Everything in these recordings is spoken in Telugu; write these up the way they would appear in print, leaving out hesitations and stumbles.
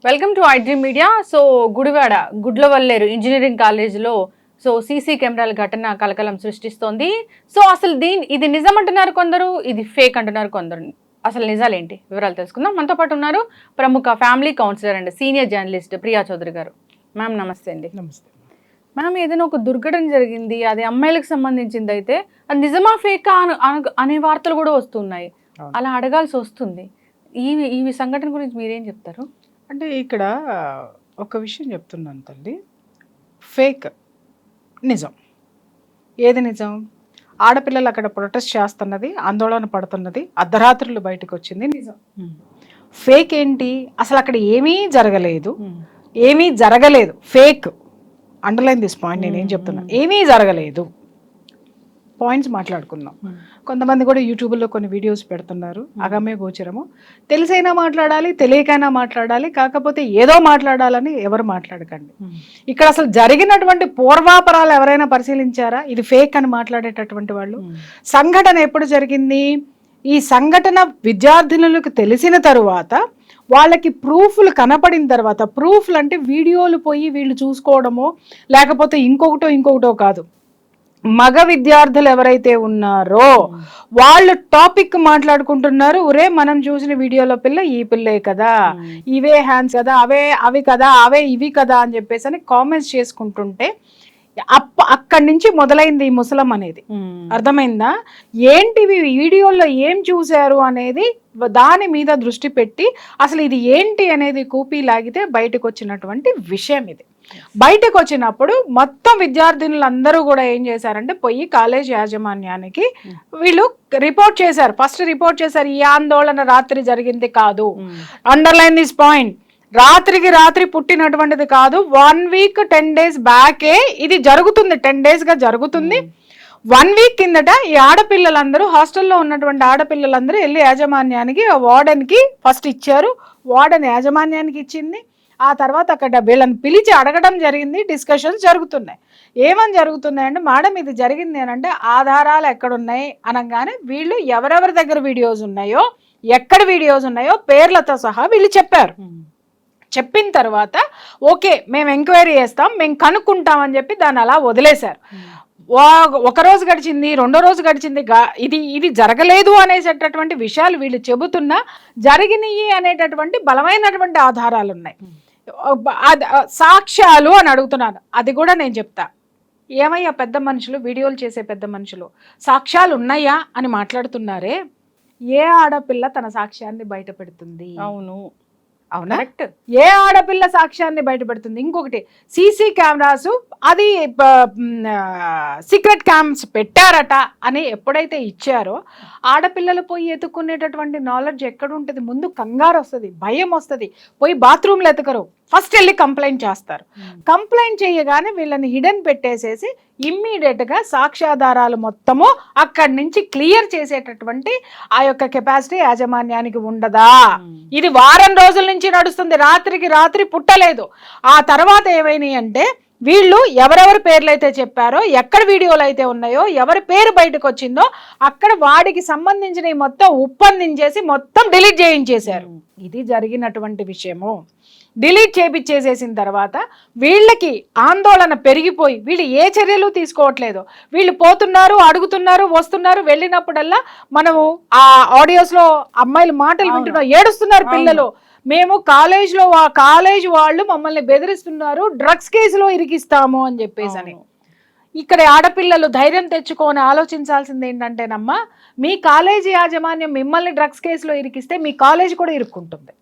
Welcome to iDream media. So Gudivada Gudlavalleru engineering కాలేజీలో సీసీ కెమెరాల ఘటన కలకలం సృష్టిస్తోంది. సో అసలు ఇది నిజం అంటున్నారు కొందరు, ఇది ఫేక్ అంటున్నారు కొందరు. అసలు నిజాలేంటి వివరాలు తెలుసుకుందాం. మనతో పాటు ఉన్నారు ప్రముఖ family counsellor and senior journalist Priya Chaudhary గారు. మ్యామ్ నమస్తే అండి. నమస్తే మ్యామ్, ఏదైనా ఒక దుర్ఘటన జరిగింది, అది అమ్మాయిలకు సంబంధించింది అయితే అది నిజమా ఫేకా అనే వార్తలు కూడా వస్తున్నాయి. అలా అడగాల్సి వస్తుంది. ఈ సంఘటన గురించి మీరేం చెప్తారు? అంటే ఇక్కడ ఒక విషయం చెప్తున్నాను తల్లి, ఫేక్ నిజం. ఏది నిజం? ఆడపిల్లలు అక్కడ ప్రొటెస్ట్ చేస్తున్నది, ఆందోళన పడుతున్నది, అర్ధరాత్రులు బయటకు వచ్చింది నిజం. ఫేక్ ఏంటి? అసలు అక్కడ ఏమీ జరగలేదు. ఫేక్. Underline this point. నేనేం చెప్తున్నా, ఏమీ జరగలేదు. పాయింట్స్ మాట్లాడుకుందాం. కొంతమంది కూడా యూట్యూబ్లో కొన్ని వీడియోస్ పెడుతున్నారు, అగమ్య గోచరము. తెలిసైనా మాట్లాడాలి, తెలియకైనా మాట్లాడాలి, కాకపోతే ఏదో మాట్లాడాలని ఎవరు మాట్లాడకండి. ఇక్కడ అసలు జరిగినటువంటి పూర్వాపరాలు ఎవరైనా పరిశీలించారా? ఇది ఫేక్ అని మాట్లాడేటటువంటి వాళ్ళు. సంఘటన ఎప్పుడు జరిగింది? ఈ సంఘటన విద్యార్థినులకు తెలిసిన తరువాత, వాళ్ళకి ప్రూఫ్లు కనపడిన తర్వాత, ప్రూఫ్లు అంటే వీడియోలు పోయి వీళ్ళు చూసుకోవడమో లేకపోతే ఇంకొకటో కాదు, మగ విద్యార్థులు ఎవరైతే ఉన్నారో వాళ్ళు టాపిక్ మాట్లాడుకుంటున్నారు. ఒరే మనం చూసిన వీడియోలో పిల్ల ఈ పిల్లే కదా, ఇవే హ్యాండ్స్ కదా, అవి కదా, ఇవి కదా అని చెప్పేసి కామెంట్స్ చేసుకుంటుంటే అక్కడి నుంచి మొదలైంది ఈ ముసలం అనేది. అర్థమైందా? ఏంటి వీడియోలో ఏం చూశారు అనేది దాని మీద దృష్టి పెట్టి అసలు ఇది ఏంటి అనేది కూపీ లాగితే బయటకు వచ్చినటువంటి విషయం ఇది. బయటకు వచ్చినప్పుడు మొత్తం విద్యార్థినులందరూ కూడా ఏం చేశారంటే పోయి కాలేజ్ యాజమాన్యానికి వీళ్ళు రిపోర్ట్ చేశారు. ఫస్ట్ రిపోర్ట్ చేశారు, ఈ ఆందోళన రాత్రి జరిగింది కాదు. Underline this point. రాత్రికి రాత్రి పుట్టినటువంటిది కాదు. 1 వీక్ 10 days బ్యాకే ఇది జరుగుతుంది. 10 days గా జరుగుతుంది. 1 వీక్ కిందట ఈ ఆడపిల్లలందరూ, హాస్టల్లో ఉన్నటువంటి ఆడపిల్లలందరూ వెళ్ళి యాజమాన్యానికి, వార్డెన్కి ఫస్ట్ ఇచ్చారు. వార్డెన్ యాజమాన్యానికి ఇచ్చింది. ఆ తర్వాత అక్కడ వీళ్ళని పిలిచి అడగడం జరిగింది. డిస్కషన్స్ జరుగుతున్నాయి. ఏమని జరుగుతున్నాయంటే, మేడం ఇది జరిగింది అని అంటే ఆధారాలు ఎక్కడున్నాయి అనగానే వీళ్ళు ఎవరెవరి దగ్గర వీడియోస్ ఉన్నాయో, ఎక్కడ వీడియోస్ ఉన్నాయో పేర్లతో సహా వీళ్ళు చెప్పారు. చెప్పిన తర్వాత ఓకే మేము ఎంక్వైరీ చేస్తాం, మేము కనుక్కుంటామని చెప్పి దాన్ని అలా వదిలేశారు. ఒక రోజు గడిచింది, 2వ రోజు గడిచింది, ఇది జరగలేదు అనేటటువంటి విషయాలు వీళ్ళు చెబుతున్నా జరిగినాయి అనేటటువంటి బలమైనటువంటి ఆధారాలు ఉన్నాయి. సాక్ష్యాలు అని అడుగుతున్నాను. అది కూడా నేను చెప్తా. ఏమయ్యా పెద్ద మనుషులు, వీడియోలు చేసే పెద్ద మనుషులు, సాక్ష్యాలు ఉన్నాయా అని మాట్లాడుతున్నారే. ఏ ఆడపిల్ల తన సాక్ష్యాన్ని బయట పెడుతుంది? అవునా? ఏ ఆడపిల్ల సాక్ష్యాన్ని బయటపెడుతుంది? ఇంకొకటి, సీసీ కెమెరాస్ అది సీక్రెట్ క్యామ్స్ పెట్టారట అని ఎప్పుడైతే ఇచ్చారో, ఆడపిల్లలు పోయి ఎత్తుకునేటటువంటి నాలెడ్జ్ ఎక్కడ ఉంటుంది? ముందు కంగారు వస్తుంది, భయం వస్తుంది. పోయి బాత్రూమ్లు ఎత్తుకరు, ఫస్ట్ వెళ్ళి కంప్లైంట్ చేస్తారు. కంప్లైంట్ చేయగానే వీళ్ళని హిడెన్ పెట్టేసేసి ఇమ్మీడియట్గా సాక్ష్యాధారాలు మొత్తము అక్కడి నుంచి క్లియర్ చేసేటటువంటి ఆ యొక్క కెపాసిటీ యాజమాన్యానికి ఉండదా? ఇది వారం రోజుల నుంచి నడుస్తుంది. రాత్రికి రాత్రి పుట్టలేదు. ఆ తర్వాత ఏమైనాయి అంటే, వీళ్ళు ఎవరెవరి పేర్లు అయితే చెప్పారో, ఎక్కడ వీడియోలు అయితే ఉన్నాయో, ఎవరి పేరు బయటకు వచ్చిందో అక్కడ వాడికి సంబంధించిన మొత్తం ఉప్పందించేసి మొత్తం డిలీట్ చేయించేశారు. ఇది జరిగినటువంటి విషయము. డిలీట్ చేపించేసేసిన తర్వాత వీళ్ళకి ఆందోళన పెరిగిపోయి వీళ్ళు ఏ చర్యలు తీసుకోవట్లేదు. వీళ్ళు పోతున్నారు, అడుగుతున్నారు, వస్తున్నారు. వెళ్ళినప్పుడల్లా మనము ఆ ఆడియోస్లో అమ్మాయిల మాటలు వింటున్నాం, ఏడుస్తున్నారు పిల్లలు. మేము కాలేజ్ వాళ్ళు మమ్మల్ని బెదిరిస్తున్నారు, డ్రగ్స్ కేసులో ఇరికిస్తాము అని చెప్పేసి. ఇక్కడ ఆడపిల్లలు ధైర్యం తెచ్చుకొని ఆలోచించాల్సింది ఏంటంటేనమ్మా, మీ కాలేజీ యాజమాన్యం మిమ్మల్ని డ్రగ్స్ కేసులో ఇరికిస్తే మీ కాలేజ్ కూడా ఇరుక్కుంటుంది.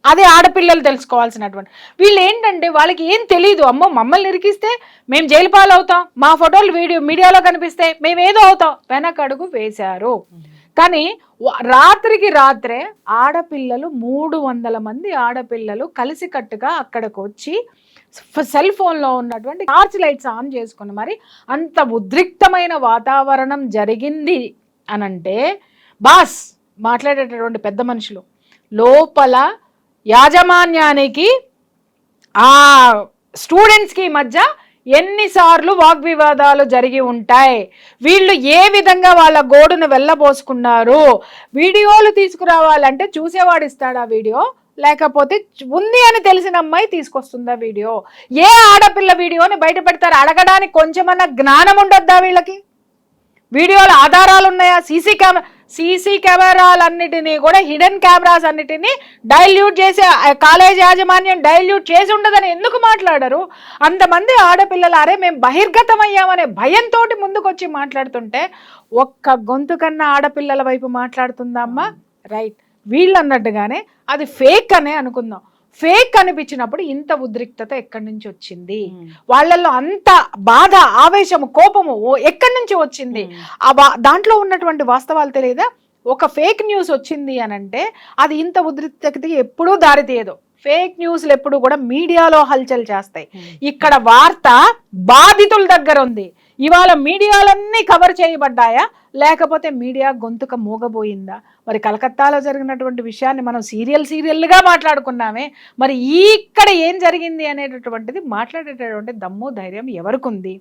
అదే ఆడపిల్లలు తెలుసుకోవాల్సినటువంటి. వీళ్ళు ఏంటంటే వాళ్ళకి ఏం తెలియదు. అమ్మో మమ్మల్ని ఇరికిస్తే మేము జైలు పాలవుతాం, మా ఫోటోలు మీడియాలో కనిపిస్తే మేము ఏదో అవుతాం, వెనకడుగు వేశారు. కానీ రాత్రికి రాత్రే ఆడపిల్లలు 300 మంది ఆడపిల్లలు కలిసికట్టుగా అక్కడికి వచ్చి సెల్ ఫోన్లో ఉన్నటువంటి టార్చ్ లైట్స్ ఆన్ చేసుకుని మరి అంత ఉద్రిక్తమైన వాతావరణం జరిగింది అనంటే, బాస్ మాట్లాడేటటువంటి పెద్ద మనుషులు లోపల యాజమాన్యానికి ఆ స్టూడెంట్స్కి మధ్య ఎన్నిసార్లు వాగ్వివాదాలు జరిగి ఉంటాయి, వీళ్ళు ఏ విధంగా వాళ్ళ గోడును వెళ్ళబోసుకున్నారు. వీడియోలు తీసుకురావాలంటే చూసేవాడు ఇస్తాడా వీడియో, లేకపోతే ఉంది అని తెలిసిన అమ్మాయి తీసుకొస్తుందా వీడియో? ఏ ఆడపిల్ల వీడియోని బయట పెడతారు? అడగడానికి కొంచెమన్నా జ్ఞానం ఉండొద్దా వీళ్ళకి? వీడియోల ఆధారాలు ఉన్నాయా? సీసీ కెమెరాలన్నిటినీ కూడా, హిడెన్ కెమెరాస్ అన్నిటినీ డైల్యూట్ చేసి కాలేజ్ యాజమాన్యం డైల్యూట్ చేసి ఉండదని ఎందుకు మాట్లాడరు? అంతమంది ఆడపిల్లలు అరే మేము బహిర్గతమయ్యామనే భయంతో ముందుకొచ్చి మాట్లాడుతుంటే ఒక్క గొంతు కన్నా ఆడపిల్లల వైపు మాట్లాడుతుందా అమ్మా? రైట్, వీళ్ళు అన్నట్టుగానే అది ఫేక్ అనే అనుకుందాం. ఫేక్ అనిపించినప్పుడు ఇంత ఉద్రిక్తత ఎక్కడి నుంచి వచ్చింది? వాళ్ళల్లో అంత బాధ, ఆవేశము, కోపము ఎక్కడి నుంచి వచ్చింది? దాంట్లో ఉన్నటువంటి వాస్తవాలు తెలియదా? ఒక ఫేక్ న్యూస్ వచ్చింది అని అంటే అది ఇంత ఉద్రిక్తతకి ఎప్పుడూ దారితీయదు. ఫేక్ న్యూస్లు ఎప్పుడు కూడా మీడియాలో హల్చల్ చేస్తాయి. ఇక్కడ వార్త బాధితుల దగ్గర ఉంది. ఇవాళ మీడియాలన్నీ కవర్ చేయబడ్డాయా, లేకపోతే మీడియా గొంతుక మూగబోయిందా? మరి కలకత్తాలో జరిగినటువంటి విషయాన్ని మనం సీరియల్గా మాట్లాడుకున్నామే, మరి ఇక్కడ ఏం జరిగింది అనేటటువంటిది మాట్లాడేటటువంటి దమ్ము ధైర్యం ఎవరికి ఉంది?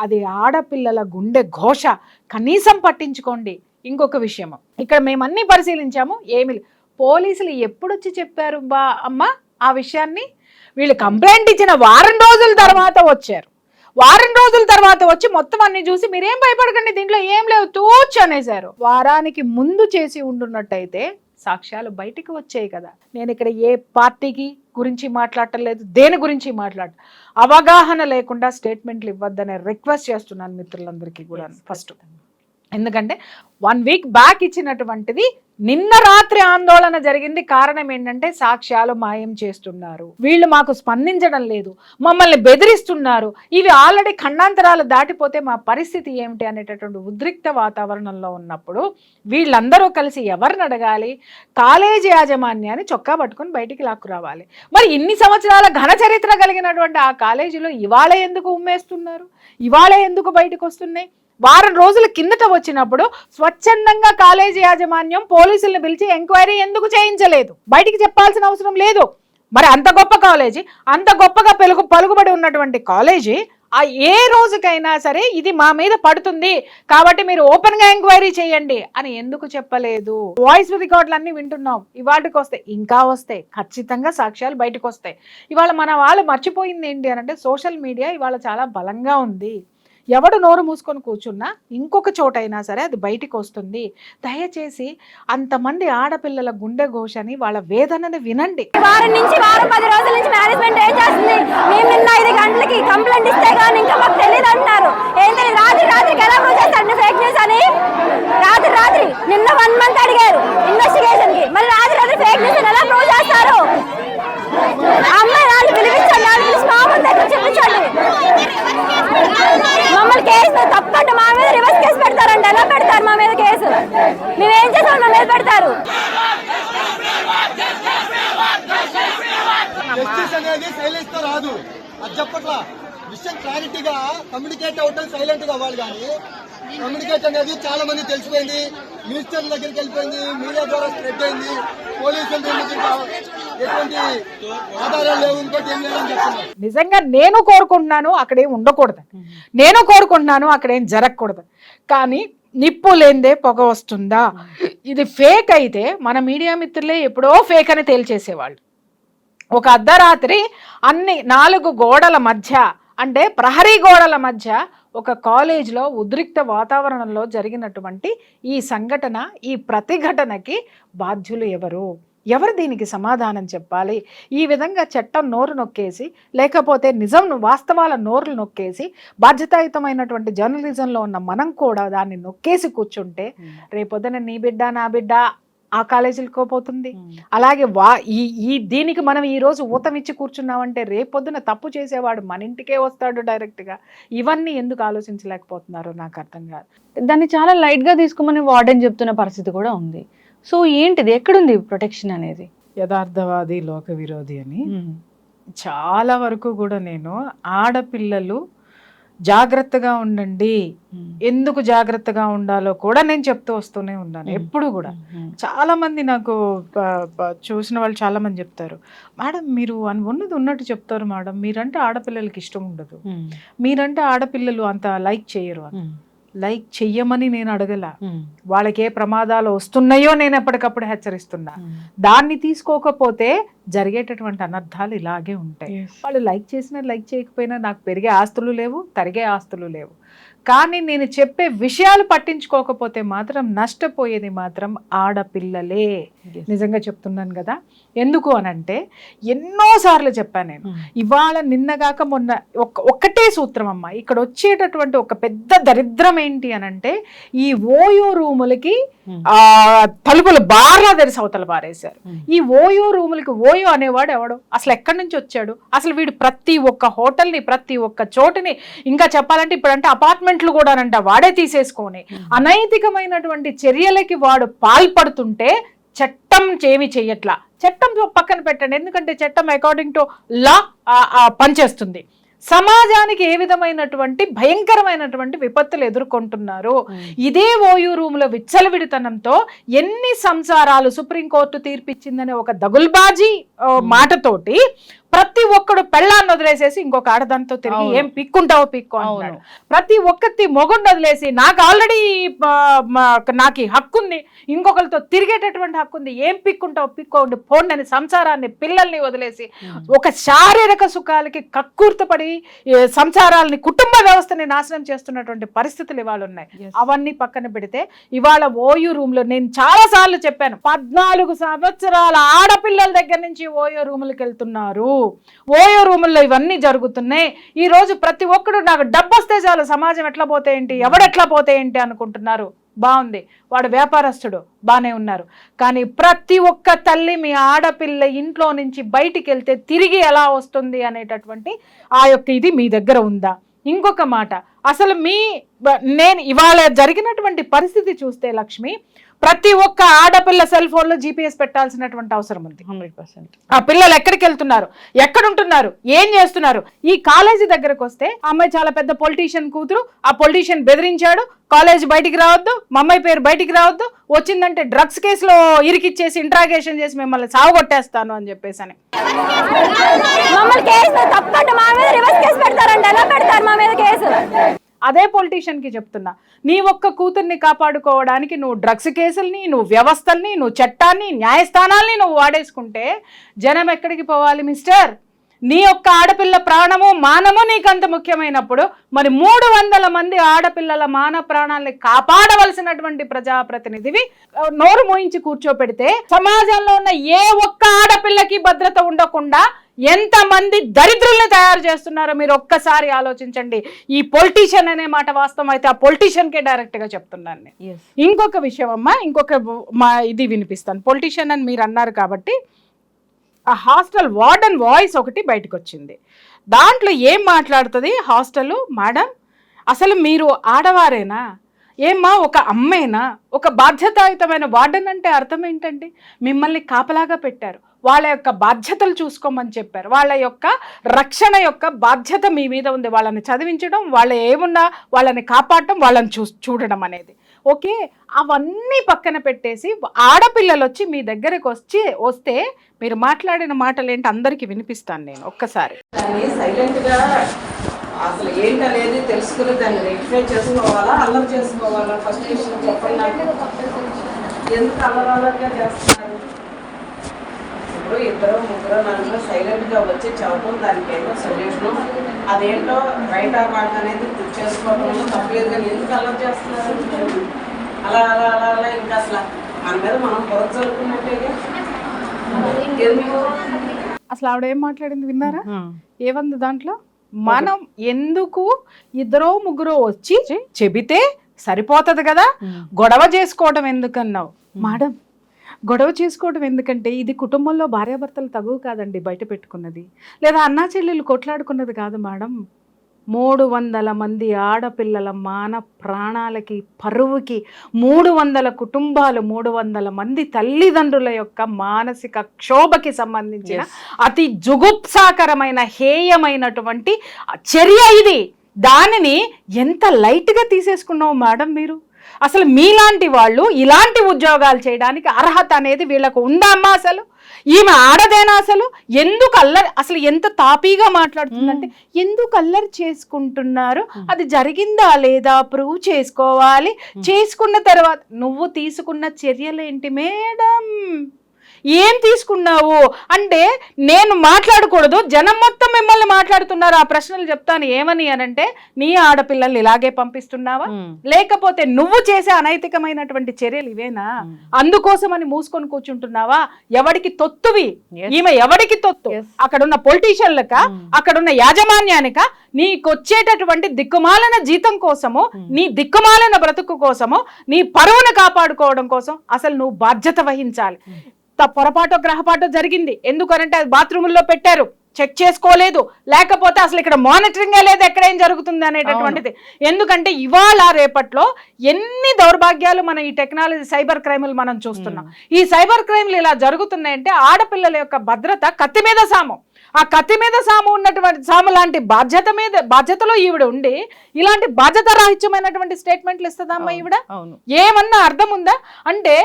అది ఆడపిల్లల గుండె ఘోష, కనీసం పట్టించుకోండి. ఇంకొక విషయము, ఇక్కడ మేమన్నీ పరిశీలించాము, ఏమి పోలీసులు ఎప్పుడు వచ్చి చెప్పారు అమ్మ ఆ విషయాన్ని? వీళ్ళు కంప్లైంట్ ఇచ్చిన వారం రోజుల తర్వాత వచ్చారు. వారం రోజుల తర్వాత వచ్చి మొత్తం అన్ని చూసి మీరేం భయపడకండి, దీంట్లో ఏం లేవు తూచ్ అనేసారు. వారానికి ముందు చేసి ఉండున్నట్టయితే సాక్ష్యాలు బయటికి వచ్చాయి కదా. నేను ఇక్కడ ఏ పార్టీకి గురించి మాట్లాడటం లేదు, దేని గురించి అవగాహన లేకుండా స్టేట్మెంట్లు ఇవ్వద్దనే రిక్వెస్ట్ చేస్తున్నాను మిత్రులందరికీ కూడా. ఫస్ట్ ఎందుకంటే 1 వీక్ బ్యాక్ ఇచ్చినటువంటిది నిన్న రాత్రి ఆందోళన జరిగింది. కారణం ఏంటంటే సాక్ష్యాలు మాయం చేస్తున్నారు, వీళ్ళు మాకు స్పందించడం లేదు, మమ్మల్ని బెదిరిస్తున్నారు, ఇవి ఆల్రెడీ ఖండాంతరాలు దాటిపోతే మా పరిస్థితి ఏమిటి అనేటటువంటి ఉద్రిక్త వాతావరణంలో ఉన్నప్పుడు వీళ్ళందరూ కలిసి ఎవరిని అడగాలి? కాలేజీ యాజమాన్యాన్ని చొక్కా పట్టుకుని బయటికి లాక్కురావాలి. మరి ఇన్ని సంవత్సరాల ఘన చరిత్ర కలిగినటువంటి ఆ కాలేజీలో ఇవాళ ఎందుకు ఉమ్మేస్తున్నారు? ఇవాళ ఎందుకు బయటకు వస్తున్నాయి? వారం రోజుల కిందట వచ్చినప్పుడు స్వచ్ఛందంగా కాలేజీ యాజమాన్యం పోలీసులను పిలిచి ఎంక్వైరీ ఎందుకు చేయించలేదు? బయటికి చెప్పాల్సిన అవసరం లేదు. మరి అంత గొప్ప కాలేజీ, అంత గొప్పగా పలుకుబడి ఉన్నటువంటి కాలేజీ ఏ రోజుకైనా సరే ఇది మా మీద పడుతుంది కాబట్టి మీరు ఓపెన్ గా ఎంక్వైరీ చేయండి అని ఎందుకు చెప్పలేదు? వాయిస్ రికార్డులు అన్ని వింటున్నాం, ఇవాటికి వస్తాయి, ఇంకా వస్తాయి, ఖచ్చితంగా సాక్ష్యాలు బయటకు వస్తాయి. ఇవాళ మన వాళ్ళు మర్చిపోయింది ఏంటి అని అంటే సోషల్ మీడియా ఇవాళ చాలా బలంగా ఉంది. ఎవడు నోరు మూసుకొని కూర్చున్నా ఇంకొక చోటైనా సరే అది బయటికి వస్తుంది. దయచేసి అంతమంది ఆడపిల్లల గుండె ఘోషని, వాళ్ళ వేదనని వినండి. వారం నుంచి 10 రోజుల నుంచి మేనేజ్మెంట్ ఏం చేస్తుంది? మేము నిన్న 5 గంటలకి కంప్లైంట్ ఇస్తే కానీ ఇంకా మాకు తెలియదు అంటున్నారు. ఏం తెలియదు, రాత్రికి ఎలా ప్రూవ్ చేస్తారు ఫేక్ న్యూస్ అని? రాత్రి నిన్న 1 మంత్ అడిగారు ఇన్వెస్టిగేషన్ కి, మరి రాత్రి ఫేక్ న్యూస్ ఎలా ప్రూవ్ చేస్తారు? అమ్మాయి వాళ్ళు పిలిపించండి, వాళ్ళు పిలిచి మా ముందు దగ్గర చెప్పించండి. మమ్మల్ని కేసు తప్పంటే మా మీద రివర్స్ కేసు పెడతారండి. ఎలా పెడతారు మా మీద కేసు? మేమేం చేసాం మా మీద పెడతారు? జస్టిస్ అనేది సైలెన్స్ తో రాదు, అది చెప్పట్లా. విషయం క్లారిటీగా కమ్యూనికేట్ అవుతాం, సైలెంట్ గా అవ్వాలి. కానీ కమ్యూనికేట్ అనేది చాలా మంది తెలిసిపోయింది, మినిస్టర్ దగ్గరికి వెళ్ళిపోయింది, మీడియా ద్వారా స్ప్రెడ్ అయింది, పోలీసులు ఎటువంటి ఆధారాలు లేవు, ఇంకోటి ఏం లేదని చెప్తున్నారు. నిజంగా నేను కోరుకుంటున్నాను అక్కడేం ఉండకూడదు, నేను కోరుకుంటున్నాను అక్కడేం జరగకూడదు. కానీ నిప్పు లేనిదే పొగ వస్తుందా? ఇది ఫేక్ అయితే మన మీడియా మిత్రులే ఎప్పుడో ఫేక్ అని తేల్చేసేవాళ్ళు. ఒక అర్ధరాత్రి 4 గోడల మధ్య, అంటే ప్రహరీ గోడల మధ్య ఒక కాలేజ్లో ఉద్రిక్త వాతావరణంలో జరిగినటువంటి ఈ సంఘటన, ఈ ప్రతిఘటనకి బాధ్యులు ఎవరు దీనికి సమాధానం చెప్పాలి? ఈ విధంగా చట్టం నోరు నొక్కేసి, లేకపోతే నిజం వాస్తవాల నోరులు నొక్కేసి, బాధ్యతాయుతమైనటువంటి జర్నలిజంలో ఉన్న మనం కూడా దాన్ని నొక్కేసి కూర్చుంటే రేపొద్దున నీ బిడ్డ నా బిడ్డ ఆ కాలేజీలకు పోతుంది. అలాగే దీనికి మనం ఈ రోజు ఊతమిచ్చి కూర్చున్నామంటే రేపొద్దున తప్పు చేసేవాడు మన ఇంటికే వస్తాడు డైరెక్ట్గా. ఇవన్నీ ఎందుకు ఆలోచించలేకపోతున్నారో నాకు అర్థం కాదు. దాన్ని చాలా లైట్గా తీసుకోమని వార్డెన్ చెప్తున్న పరిస్థితి కూడా ఉంది. సో ఏంటిది, ఎక్కడుంది ప్రొటెక్షన్ అనేది? యథార్థవాది లోక విరోధి అని చాలా వరకు కూడా నేను ఆడపిల్లలు జాగ్రత్తగా ఉండండి. ఎందుకు జాగ్రత్తగా ఉండాలో కూడా నేను చెప్తూ వస్తూనే ఉన్నాను ఎప్పుడు కూడా. చాలా మంది నాకు చూసిన వాళ్ళు చాలా మంది చెప్తారు, మేడం మీరు ఉన్నది ఉన్నట్టు చెప్తారు మేడం, మీరంటే ఆడపిల్లలకి ఇష్టం ఉండదు, మీరంటే ఆడపిల్లలు అంత లైక్ చేయరు. లైక్ చెయ్యమని నేను అడగల, వాళ్ళకి ఏ ప్రమాదాలు వస్తున్నాయో నేను ఎప్పటికప్పుడు హెచ్చరిస్తున్నా. దాన్ని తీసుకోకపోతే జరిగేటటువంటి అనర్థాలు ఇలాగే ఉంటాయి. వాళ్ళు లైక్ చేసినా లైక్ చేయకపోయినా నాకు పెరిగే ఆస్తులు లేవు, తరిగే ఆస్తులు లేవు. కానీ నేను చెప్పే విషయాలు పట్టించుకోకపోతే మాత్రం నష్టపోయేది మాత్రం ఆడపిల్లలే. నిజంగా చెప్తున్నాను కదా. ఎందుకు అనంటే ఎన్నోసార్లు చెప్పాను నేను. ఇవాళ నిన్నగాక మొన్న ఒక్కటే సూత్రం అమ్మ. ఇక్కడ వచ్చేటటువంటి ఒక పెద్ద దరిద్రం ఏంటి అనంటే ఈ ఓయో రూములకి తలుపులు బార్లా తెరిసి అవతల పారేశారు. ఈ ఓయో రూములకి ఓయో అనేవాడు ఎవడు, అసలు ఎక్కడి నుంచి వచ్చాడు, అసలు వీడు ప్రతి ఒక్క హోటల్ని ప్రతి ఒక్క చోటుని, ఇంకా చెప్పాలంటే ఇప్పుడంటే అపార్ట్మెంట్లు కూడానంట వాడే తీసేసుకొని అనైతికమైనటువంటి చర్యలకి వాడు పాల్పడుతుంటే చట్టం ఏమి చెయ్యట్లా. చట్టం పక్కన పెట్టండి, ఎందుకంటే చట్టం అకార్డింగ్ టు లా పనిచేస్తుంది. సమాజానికి ఏ విధమైనటువంటి భయంకరమైనటువంటి విపత్తులు ఎదుర్కొంటున్నారు. ఇదే ఓయూ రూముల విచ్చలవిడితనంతో ఎన్ని సంసారాలు సుప్రీంకోర్టు తీర్పిచ్చిందనే ఒక దగుల్బాజీ మాటతోటి ప్రతి ఒక్కడు పెళ్ళాన్ని వదిలేసేసి ఇంకొక ఆడదానితో తిరిగి ఏం పిక్కుంటావో పిక్కు అంటున్నాడు. ప్రతి ఒక్కటి మొగుడిని వదిలేసి నాకు ఆల్రెడీ నాకు హక్కు ఉంది, ఇంకొకరితో తిరిగేటటువంటి హక్కు ఉంది, ఏం పిక్కుంటావో పిక్కోండి పోండి అని సంసారాన్ని పిల్లల్ని వదిలేసి ఒక శారీరక సుఖాలకి కక్కుర్తపడి సంసారాలని కుటుంబ వ్యవస్థని నాశనం చేస్తున్నటువంటి పరిస్థితులు ఇవాళ ఉన్నాయి. అవన్నీ పక్కన పెడితే ఇవాళ ఓయూ రూమ్ లో నేను చాలా సార్లు చెప్పాను, 14 సంవత్సరాల ఆడపిల్లల దగ్గర నుంచి ఓయో రూములకు వెళ్తున్నారు. ఓయో రూముల్లో ఇవన్నీ జరుగుతున్నాయి. ఈ రోజు ప్రతి ఒక్కడు నాకు డబ్బు వస్తే చాలు, సమాజం ఎట్లా పోతే ఏంటి, ఎవడెట్లా పోతే ఏంటి అనుకుంటున్నారు. బాగుంది, వాడు వ్యాపారస్తుడు, బానే ఉన్నారు. కానీ ప్రతి ఒక్క తల్లి మీ ఆడపిల్ల ఇంట్లో నుంచి బయటికి వెళ్తే తిరిగి ఎలా వస్తుంది అనేటటువంటి ఆ యొక్క ఇది మీ దగ్గర ఉందా? ఇంకొక మాట, అసలు నేను ఇవాళ జరిగినటువంటి పరిస్థితి చూస్తే లక్ష్మి, ప్రతి ఒక్క ఆడపిల్ల సెల్ ఫోన్ లో GPS పెట్టాల్సినటువంటి అవసరం ఉంది. 100%. ఆ పిల్లలు ఎక్కడికి వెళ్తున్నారు, ఎక్కడుంటున్నారు, ఏం చేస్తున్నారు. ఈ కాలేజీ దగ్గరకు వస్తే అమ్మాయి చాలా పెద్ద పొలిటీషియన్ కూతురు, ఆ పొలిటీషియన్ బెదిరించాడు, కాలేజ్ బయటికి రావద్దు, మా అమ్మాయి పేరు బయటికి రావద్దు, వచ్చిందంటే డ్రగ్స్ కేసులో ఇరికిచ్చేసి ఇంట్రాగేషన్ చేసి మిమ్మల్ని సావగొట్టేస్తాను అని చెప్పేసి అని. అదే పొలిటీషియన్ కి చెప్తున్నా, నీ ఒక్క కూతుర్ని కాపాడుకోవడానికి నువ్వు డ్రగ్స్ కేసుల్ని, నువ్వు వ్యవస్థల్ని, నువ్వు చట్టాన్ని, న్యాయస్థానాల్ని నువ్వు వాడేసుకుంటే జనం ఎక్కడికి పోవాలి మిస్టర్? నీ ఒక్క ఆడపిల్ల ప్రాణము మానము నీకంత ముఖ్యమైనప్పుడు మరి 300 మంది ఆడపిల్లల మాన ప్రాణాలని కాపాడవలసినటువంటి ప్రజాప్రతినిధివి నోరు మోయించి కూర్చోపెడితే సమాజంలో ఉన్న ఏ ఒక్క ఆడపిల్లకి భద్రత ఉండకుండా ఎంతమంది దరిద్రుల్ని తయారు చేస్తున్నారో మీరు ఒక్కసారి ఆలోచించండి. ఈ పొలిటీషియన్ అనే మాట వాస్తవం అయితే ఆ పొలిటీషియన్ కే డైరెక్ట్ గా చెప్తున్నాను నేను. ఇంకొక విషయం అమ్మా, ఇది వినిపిస్తాను. పొలిటీషియన్ అని మీరు అన్నారు కాబట్టి ఆ హాస్టల్ వార్డెన్ వాయిస్ ఒకటి బయటకు వచ్చింది. దాంట్లో ఏం మాట్లాడుతుంది హాస్టల్ మేడం, అసలు మీరు ఆడవారేనా ఏమ్మా, ఒక అమ్మాయినా, ఒక బాధ్యతాయుతమైన వార్డెన్ అంటే అర్థం ఏంటండి? మిమ్మల్ని కాపలాగా పెట్టారు, వాళ్ళ యొక్క బాధ్యతలు చూసుకోమని చెప్పారు, వాళ్ళ యొక్క రక్షణ యొక్క బాధ్యత మీ మీద ఉంది. వాళ్ళని చదివించడం, వాళ్ళ ఏమున్నా వాళ్ళని కాపాడటం, వాళ్ళని చూడడం అనేది ఓకే. అవన్నీ పక్కన పెట్టేసి ఆడపిల్లలు వచ్చి మీ దగ్గరకు వస్తే మీరు మాట్లాడిన మాటలు ఏంటి అందరికీ వినిపిస్తాను నేను ఒక్కసారి. సైలెంట్గా అసలు ఏంటనేది తెలుసుకుని దాన్ని రెక్టిఫై చేసుకోవాలా, అల్లరి చేసుకోవాలా? ఫస్ట్ విషయం చెప్పండి నాకు. ఎందుకు అల్లరగా చేస్తున్నారు? ఇప్పుడు 2, 3, 4 సైలెంట్గా వచ్చి చెప్పడం, దానికి ఏదో సొల్యూషను, అదేంటో రైట్ ఆర్ రాంగ్ అనేది చేసుకోవడంలో తప్పలేదు. కానీ ఎందుకు అల్లరి చేస్తున్నారు? అలా అలా అలా అలా ఇంకా అసలు మన మీద మనం పొరత చదువుకున్నట్టేగా. అసలు ఆవిడ ఏం మాట్లాడింది విన్నారా? ఏమంది దాంట్లో? మనం ఎందుకు 2, 3 వచ్చి చెబితే సరిపోతుంది కదా, గొడవ చేసుకోవడం ఎందుకన్నావు మేడం? గొడవ చేసుకోవడం ఎందుకంటే ఇది కుటుంబంలో భార్యాభర్తలు తగువ కాదండి బయట పెట్టుకున్నది, లేదా అన్నా చెల్లెలు కొట్లాడుకున్నది కాదు మేడం. 300 మంది ఆడపిల్లల మాన ప్రాణాలకి, పరువుకి, 300 కుటుంబాలు, 300 మంది తల్లిదండ్రుల యొక్క మానసిక క్షోభకి సంబంధించిన అతి జుగుప్సాకరమైన హేయమైనటువంటి చర్య ఇది. దానిని ఎంత లైట్గా తీసేసుకున్నావు మేడం మీరు. అసలు మీలాంటి వాళ్ళు ఇలాంటి ఉద్యోగాలు చేయడానికి అర్హత అనేది వీళ్ళకు ఉందా అమ్మా? అసలు ఈమె ఆడదేనా? అసలు ఎందుకు అల్లరి, అసలు ఎంత తాపీగా మాట్లాడుతుందంటే ఎందుకు అల్లరి చేసుకుంటున్నారు, అది జరిగిందా లేదా ప్రూవ్ చేసుకోవాలి, చేసుకున్న తర్వాత నువ్వు తీసుకున్న చర్యలేంటి మేడం, ఏం తీసుకున్నావు అంటే నేను మాట్లాడకూడదు, జనం మొత్తం మిమ్మల్ని మాట్లాడుతున్నారు. ఆ ప్రశ్నలు చెప్తాను ఏమని అనంటే, నీ ఆడపిల్లల్ని ఇలాగే పంపిస్తున్నావా, లేకపోతే నువ్వు చేసే అనైతికమైనటువంటి చర్యలు ఇవేనా, అందుకోసమని మూసుకొని కూర్చుంటున్నావా? ఎవడికి తొత్తువి ఈమె, ఎవడికి తొత్తు? అక్కడున్న పొలిటీషియన్లక, అక్కడున్న యాజమాన్యానిక, నీకొచ్చేటటువంటి దిక్కుమాలన జీతం కోసము, నీ దిక్కుమాలన బ్రతుకు కోసము, నీ పరువును కాపాడుకోవడం కోసం అసలు నువ్వు బాధ్యత వహించాలి. పొరపాటు గ్రహపాటు జరిగింది, ఎందుకనంటే అది బాత్రూముల్లో పెట్టారు, చెక్ చేసుకోలేదు, లేకపోతే అసలు ఇక్కడ మానిటరింగే లేదు ఎక్కడ ఏం జరుగుతుంది అనేటటువంటిది. ఎందుకంటే ఇవాళ రేపట్లో ఎన్ని దౌర్భాగ్యాలు మన ఈ టెక్నాలజీ సైబర్ క్రైములు మనం చూస్తున్నాం. ఈ సైబర్ క్రైమ్లు ఇలా జరుగుతున్నాయంటే ఆడపిల్లల యొక్క భద్రత కత్తి మీద సాము. ఆ కత్తి మీద సాము ఉన్నటువంటి సాము లాంటి బాధ్యతలో ఈవిడ ఉండి ఇలాంటి బాధ్యత రాహిత్యమైనటువంటి స్టేట్మెంట్లు ఇస్తుందమ్మా ఈవిడ. ఏమన్నా అర్థం ఉందా? అంటే